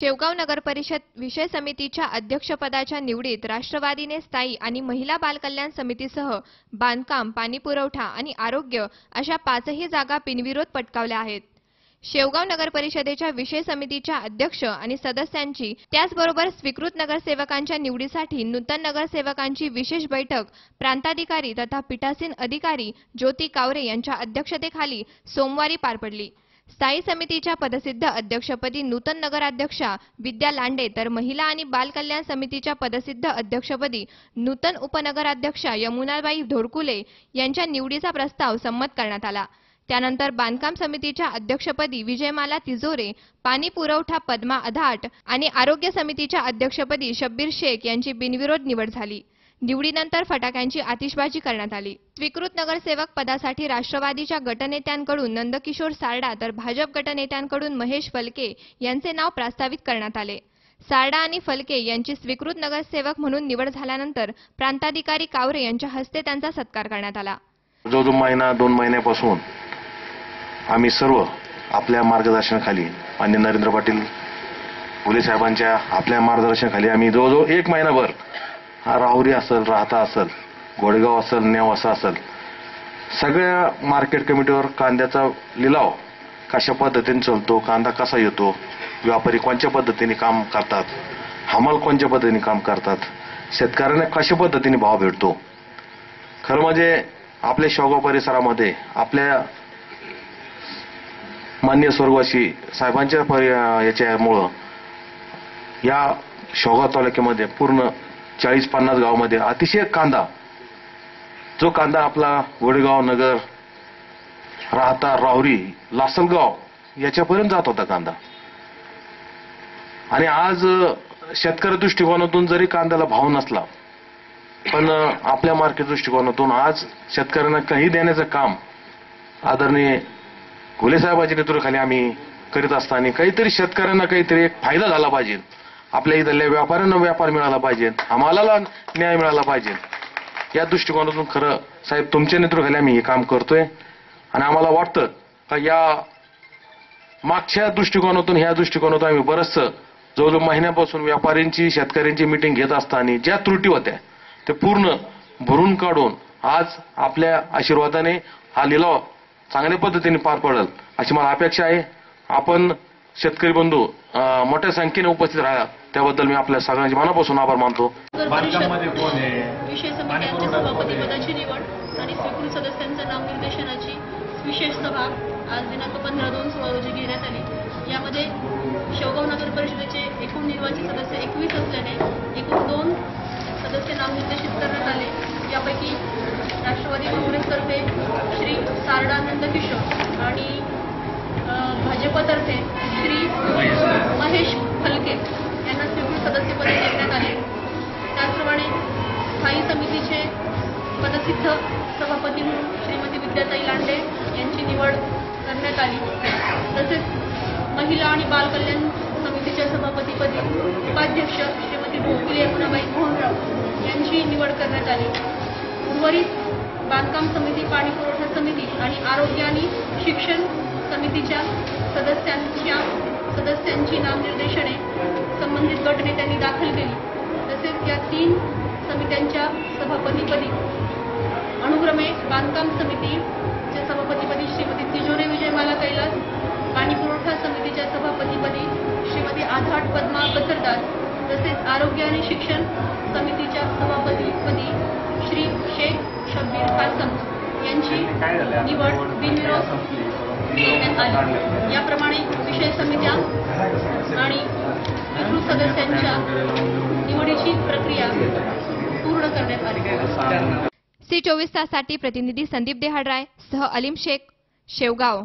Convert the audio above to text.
शेवगाव नगर परिषद विषय समितीच्या अध्यक्षपदाच्या निवडीत राष्ट्रवादीने स्थायी आणि महिला बालकल्याण समितीसह बांधकाम, पाणीपुरवठा आणि आरोग्य अशा 5ही जागा बिनविरोध पटकावल्या आहेत. शेवगाव नगर परिषदेच्या विषय समितीच्या अध्यक्ष आणि सदस्यांची त्याचबरोबर स्वीकृत नगरसेवकांच्या निवडीसाठी नूतन नगरसेवकांची विशेष बैठक प्रांताधिकारी तथा पीठासीन अधिकारी ज्योती कावरे यांच्या अध्यक्षतेखाली सोमवारी पार पडली. स्थायी समितीच्या पदसिद्ध अध्यक्षपदी नूतन नगराध्यक्षा विद्या लांडे तर महिला आणि बाल कल्याण समितीच्या पदसिद्ध अध्यक्षपदी नूतन उपनगराध्यक्षा यमुनाबाई धोडकुले यांच्या निवडीचा प्रस्ताव संमत करण्यात आला. त्यानंतर बांधकाम समितीच्या अध्यक्षपदी विजयमाला तिजोरे, पाणी पुरवठा पद्मा अधाट आणि आरोग्य समितीच्या अध्यक्षपदी शब्बीर शेख यांची बिनविरोध निवड झाली. निवडीनंतर फटाक्यांची आतिषबाजी करण्यात आली. स्वीकृत नगरसेवक पदासाठी राष्ट्रवादीच्या गटनेत्यांकडून नंदकिशोर सारडा तर भाजप गटनेत्यांकडून महेश फलके यांचे नाव प्रस्तावित करण्यात आले. सारडा आणि फलके यांची स्वीकृत नगरसेवक म्हणून निवड झाल्यानंतर प्रांताधिकारी कावरे यांच्या हस्ते त्यांचा सत्कार करण्यात आला. जो महिना 2 महिन्यापासून आम्ही सर्व आपल्या मार्गदर्शनाखाली आणि नरेंद्र पाटील फुले साहेबांच्या आपल्या मार्गदर्शनाखाली आम्ही जवळजवळ 1 महिनाभर राहुरी असेल, राहता असेल, गोडेगाव असेल, नेवासा असेल, सगळ्या मार्केट कमिटीवर कांद्याचा लिलाव कशा पद्धतीने चालतो, कांदा कसा येतो, व्यापारी कोणत्या पद्धतीने काम करतात, हमाल कोणत्या पद्धतीने काम करतात, शेतकऱ्यांना कशा पद्धतीने भाव भेटतो. खरं म्हणजे आपल्या शेवगाव परिसरामध्ये आपल्या मान्य स्वर्गवासी साहेबांच्या याच्यामुळं या शेवगाव तालुक्यामध्ये पूर्ण 40-50 गावामध्ये अतिशय कांदा, जो कांदा आपला गोडेगाव, नगर, राहता, राहुरी, लासलगाव याच्यापर्यंत जात होता कांदा. आणि आज शेतकरी दृष्टिकोनातून जरी कांद्याला भाव नसला, पण आपल्या मार्केट दृष्टिकोनातून आज शेतकऱ्यांना काही देण्याचं काम आदरणीय फुले साहेबांच्या नेतृत्वाखाली आम्ही करीत असताना काहीतरी शेतकऱ्यांना काहीतरी एक फायदा झाला पाहिजे, आपल्या इथल्या व्यापाऱ्यांना व्यापार मिळाला पाहिजे, हमालाला न्याय मिळाला पाहिजे, या दृष्टिकोनातून खरं साहेब तुमच्या नेतृत्वाखाली आम्ही हे काम करतोय. आणि आम्हाला वाटतं का या मागच्या दृष्टिकोनातून ह्या दृष्टिकोनातून आम्ही बरंचसं जवळजवळ महिन्यापासून व्यापाऱ्यांची, शेतकऱ्यांची मीटिंग घेत असताना ज्या त्रुटी होत्या ते पूर्ण भरून काढून आज आपल्या आशीर्वादाने हा लिलाव चांगल्या पद्धतीने पार पडेल अशी मला अपेक्षा आहे. आपण शेतकरी बंधू मोठ्या संख्येने उपस्थित राहा त्याबद्दल मी आपल्या सगळ्यांचे मनापासून आभार मानतो. विषय समित्यांच्या सभापतीपदाची निवड आणि स्वीकृत सदस्यांच्या नामनिर्देशनाची विशेष सभा आज दिनांक 15/2/16 रोजी घेण्यात आली. यामध्ये शेवगाव नगर परिषदेचे एकूण निर्वाचित सदस्य 21 असल्याने एकूण 2 सदस्य नामनिर्देशित करण्यात आले. यापैकी राष्ट्रवादी काँग्रेसतर्फे श्री सारडा नंदकिशोर आणि भाजपतर्फे श्री महेश फलके यांना स्वीकृत सदस्यपदी देण्यात आले. त्याचप्रमाणे स्थायी समितीचे पदसिद्ध सभापती म्हणून श्रीमती विद्याताई लांडे यांची निवड करण्यात आली. तसेच महिला आणि बाल कल्याण समितीच्या सभापतीपदी उपाध्यक्ष श्रीमती धोडकुले यमुनाबाई मोहनराव यांची निवड करण्यात आली. उर्वरित बांधकाम समिती, पाणी पुरवठा समिती आणि आरोग्य आणि शिक्षण समितीच्या सदस्यांची नामनिर्देशने संबंधित गटनेत्यांनी दाखल केली. तसेच या 3 समित्यांच्या सभापतीपदी अनुक्रमे बांधकाम समितीच्या सभापतीपदी श्रीमती तिजोरे विजयमाला कैलास, पाणी पुरवठा समितीच्या सभापतीपदी श्रीमती आधाट पद्मा कचरदार, तसेच आरोग्य आणि शिक्षण समितीच्या सभापतीपदी श्री शेख शब्बीर कासम यांची निवड बिनविरोध करण्यात आली. याप्रमाणे विषय समित्या आणि स्वीकृत सदस्यांच्या निवडीची प्रक्रिया पूर्ण करण्यात आली. सी 24 ताससाठी प्रतिनिधी संदीप देहाडराय सह अलीम शेख, शेवगाव.